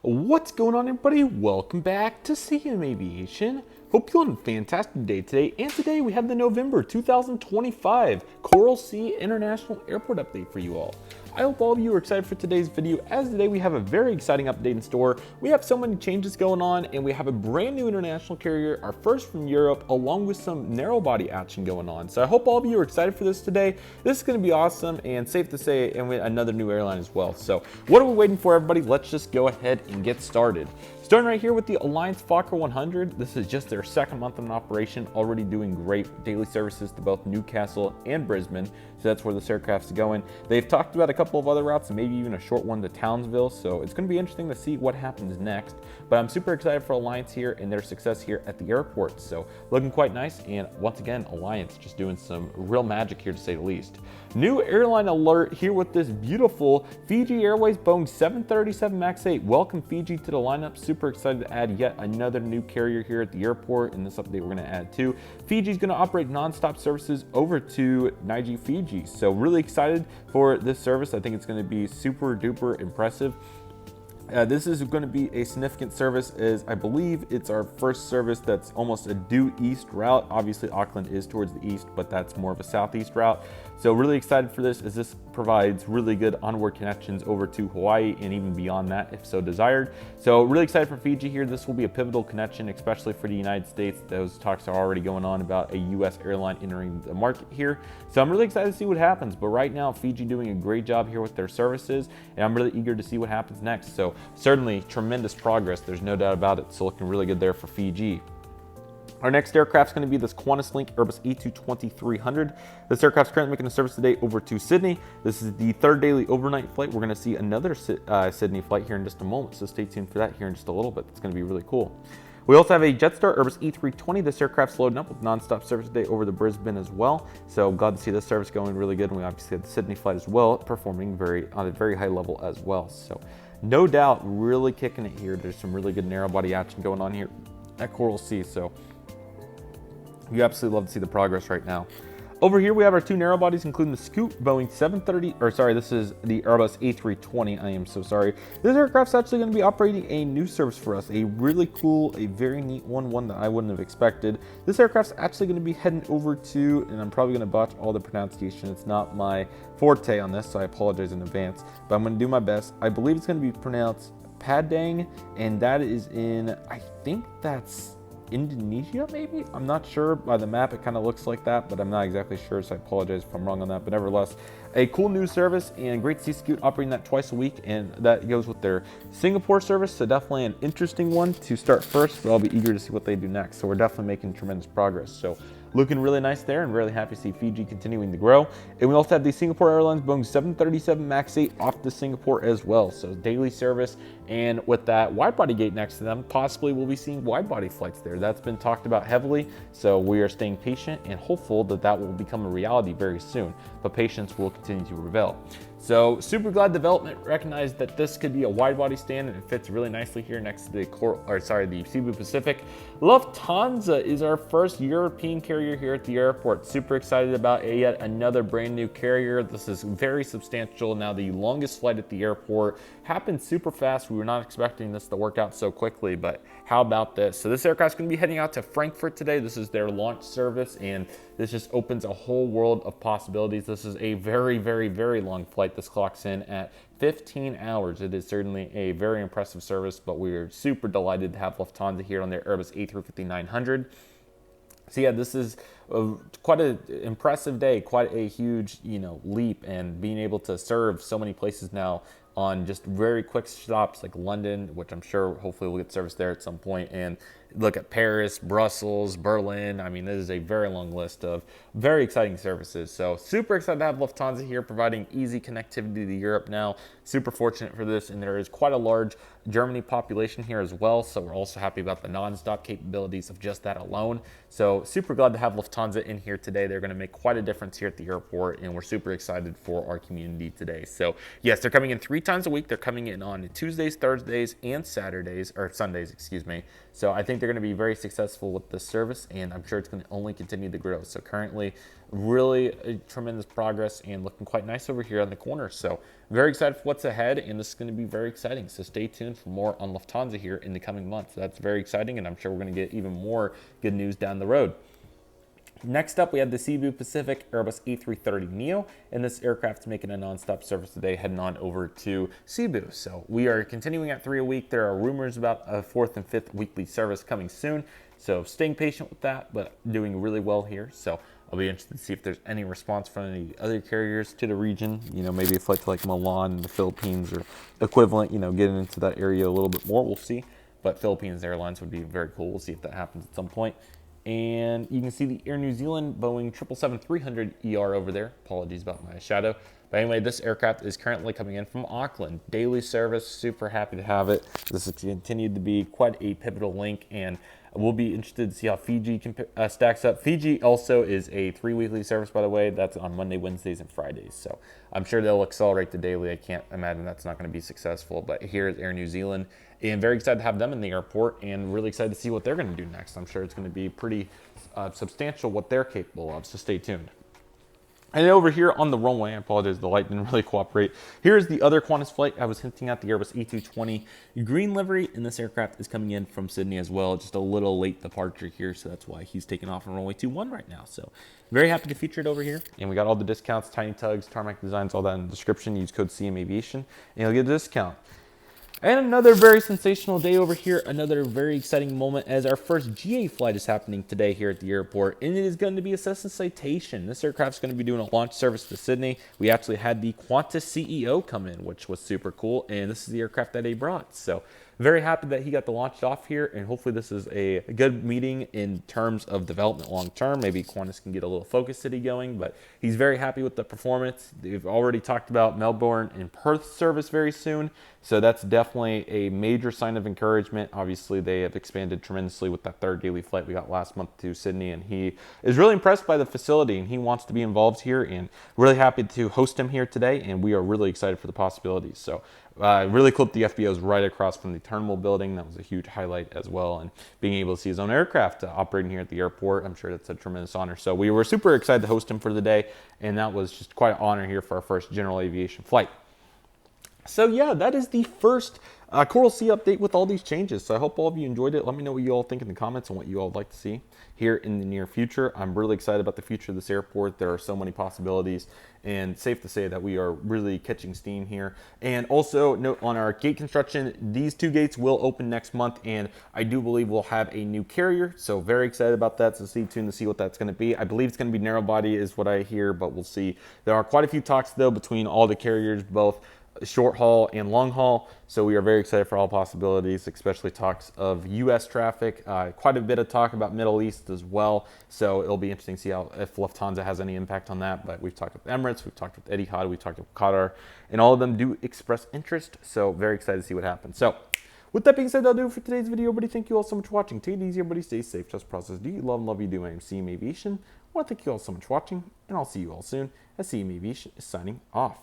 What's going on, everybody? Welcome back to CM Aviation. Hope you're having a fantastic day today. And today we have the November 2025 Coral Sea International Airport update for you all. I hope all of you are excited for today's video, as today we have a very exciting update in store. We have so many changes going on, and we have a brand new international carrier, our first from Europe, along with some narrow body action going on. So I hope all of you are excited for this today. This is going to be awesome, and safe to say, and another new airline as well. So what are we waiting for, everybody? Let's just go ahead and get started. Starting right here with the Alliance Fokker 100. This is just their second month in operation, already doing great daily services to both Newcastle and Brisbane. So that's where this aircraft's going. They've talked about a couple of other routes and maybe even a short one to Townsville. So it's going to be interesting to see what happens next. But I'm super excited for Alliance here and their success here at the airport. So looking quite nice. And once again, Alliance just doing some real magic here, to say the least. New airline alert here with this beautiful Fiji Airways Boeing 737 MAX 8. Welcome Fiji to the lineup. Super excited to add yet another new carrier here at the airport. In this update, we're going to add two. Fiji's going to operate non-stop services over to Naiji, Fiji. So really excited for this service. I think it's going to be super duper impressive. This is going to be a significant service, as I believe it's our first service that's almost a due east route. Obviously Auckland is towards the east, but that's more of a southeast route. So really excited for this, as this provides really good onward connections over to Hawaii and even beyond that if so desired. So really excited for Fiji here. This will be a pivotal connection, especially for the United States. Those talks are already going on about a US airline entering the market here. So I'm really excited to see what happens. But right now, Fiji doing a great job here with their services, and I'm really eager to see what happens next. So certainly tremendous progress. There's no doubt about it. So looking really good there for Fiji. Our next aircraft is going to be this QantasLink Airbus A220-300. This aircraft is currently making a service today over to Sydney. This is the third daily overnight flight. We're going to see another Sydney flight here in just a moment, so stay tuned for that here in just a little bit. It's going to be really cool. We also have a Jetstar Airbus E320. This aircraft's loading up with non-stop service today over to Brisbane as well. So glad to see this service going really good. And we obviously have the Sydney flight as well, performing on a very high level as well. So no doubt, really kicking it here. There's some really good narrow body action going on here at Coral Sea. So you absolutely love to see the progress right now. Over here, we have our two narrow bodies, including the Scoot Boeing 730, or sorry, this is the Airbus A320. I am so sorry. This aircraft's actually going to be operating a new service for us, a really cool, a very neat one that I wouldn't have expected. This aircraft's actually going to be heading over to, and I'm probably going to botch all the pronunciation. It's not my forte on this, so I apologize in advance, but I'm going to do my best. I believe it's going to be pronounced Padang, and that is in, I think that's Indonesia, maybe? I'm not sure. By the map, it kind of looks like that, but I'm not exactly sure, so I apologize if I'm wrong on that. But nevertheless, a cool new service, and great to see Scoot operating that twice a week, and that goes with their Singapore service, so definitely an interesting one to start first, but I'll be eager to see what they do next. So we're definitely making tremendous progress. So looking really nice there, and really happy to see Fiji continuing to grow. And we also have the Singapore Airlines Boeing 737 MAX 8 off to Singapore as well. So daily service, and with that wide body gate next to them, possibly we'll be seeing wide body flights there. That's been talked about heavily. So we are staying patient and hopeful that that will become a reality very soon. But patience will continue to prevail. So super glad development recognized that this could be a wide body stand, and it fits really nicely here next to the Cebu Pacific. Lufthansa is our first European carrier here at the airport. Super excited about yet another brand new carrier. This is very substantial. Now the longest flight at the airport happened super fast. We were not expecting this to work out so quickly, but how about this? So this aircraft's going to be heading out to Frankfurt today. This is their launch service, and this just opens a whole world of possibilities. This is a very, very, very long flight. This clocks in at 15 hours. It is certainly a very impressive service, but we are super delighted to have Lufthansa here on their Airbus A350-900. So yeah, this is quite an impressive day, quite a huge, leap, and being able to serve so many places now on just very quick stops like London, which I'm sure hopefully we'll get service there at some point, and look at Paris, Brussels, Berlin. I mean, this is a very long list of very exciting services. So super excited to have Lufthansa here providing easy connectivity to Europe now. Super fortunate for this, and there is quite a large Germany population here as well. So we're also happy about the non-stop capabilities of just that alone. So super glad to have Lufthansa in here today. They're going to make quite a difference here at the airport, and we're super excited for our community today. So yes, they're coming in 3 times a week. They're coming in on Tuesdays, Thursdays, and Saturdays, or Sundays, excuse me. So I think they're going to be very successful with this service, and I'm sure it's going to only continue to grow. So currently, really tremendous progress and looking quite nice over here on the corner. So very excited for what's ahead, and this is going to be very exciting. So stay tuned for more on Lufthansa here in the coming months. That's very exciting, and I'm sure we're going to get even more good news down the road. Next up, we have the Cebu Pacific Airbus A330neo, and this aircraft's making a nonstop service today, heading on over to Cebu. So we are continuing at 3 a week. There are rumors about a 4th and 5th weekly service coming soon. So staying patient with that, but doing really well here. So I'll be interested to see if there's any response from any other carriers to the region. You know, maybe a flight to like Milan in the Philippines or equivalent, you know, getting into that area a little bit more. We'll see. But Philippines Airlines would be very cool. We'll see if that happens at some point. And you can see the Air New Zealand Boeing 777-300ER over there. Apologies about my shadow. But anyway, this aircraft is currently coming in from Auckland. Daily service, super happy to have it. This has continued to be quite a pivotal link, and we'll be interested to see how Fiji stacks up. Fiji also is a 3 weekly service, by the way. That's on Monday, Wednesdays, and Fridays. So I'm sure they'll accelerate the daily. I can't imagine that's not going to be successful. But here is Air New Zealand, and very excited to have them in the airport, and really excited to see what they're going to do next. I'm sure it's going to be pretty substantial what they're capable of, so stay tuned. And over here on the runway, I apologize, the light didn't really cooperate. Here's the other Qantas flight I was hinting at, the Airbus A220 green livery, and this aircraft is coming in from Sydney as well. Just a little late departure here, so that's why he's taking off on runway 21 right now. So very happy to feature it over here. And we got all the discounts, tiny tugs, tarmac designs, all that in the description. Use code CM Aviation, and you'll get a discount. And another very sensational day over here, another very exciting moment as our first GA flight is happening today here at the airport, and it is going to be a Cessna Citation. This aircraft is going to be doing a launch service to Sydney. We actually had the Qantas CEO come in, which was super cool, and this is the aircraft that he brought. So very happy that he got the launch off here, and hopefully this is a good meeting in terms of development long term. Maybe Qantas can get a little Focus City going, but he's very happy with the performance. They've already talked about Melbourne and Perth service very soon, so that's definitely a major sign of encouragement. Obviously, they have expanded tremendously with that 3rd daily flight we got last month to Sydney, and he is really impressed by the facility, and he wants to be involved here, and really happy to host him here today, and we are really excited for the possibilities. So really cool that the FBO is right across from the terminal building. That was a huge highlight as well, and being able to see his own aircraft operating here at the airport, I'm sure that's a tremendous honor. So we were super excited to host him for the day, and that was just quite an honor here for our first general aviation flight. So yeah, that is the first Coral Sea update with all these changes. So I hope all of you enjoyed it. Let me know what you all think in the comments and what you all would like to see here in the near future. I'm really excited about the future of this airport. There are so many possibilities, and safe to say that we are really catching steam here. And also note on our gate construction, these 2 gates will open next month, and I do believe we'll have a new carrier. So very excited about that. So stay tuned to see what that's going to be. I believe it's going to be narrow body is what I hear, but we'll see. There are quite a few talks though between all the carriers, both short haul and long haul, so we are very excited for all possibilities, especially talks of U.S. traffic, quite a bit of talk about Middle East as well, so it'll be interesting to see how, if Lufthansa has any impact on that. But we've talked with Emirates, we've talked with Etihad, we've talked with Qatar, and all of them do express interest, so very excited to see what happens. So with that being said, that'll do it for today's video, everybody. Thank you all so much for watching. Take it easy, everybody. Stay safe, trust process. Do you love you do. I am CM Aviation. I want to thank you all so much for watching, and I'll see you all soon as CM Aviation is signing off.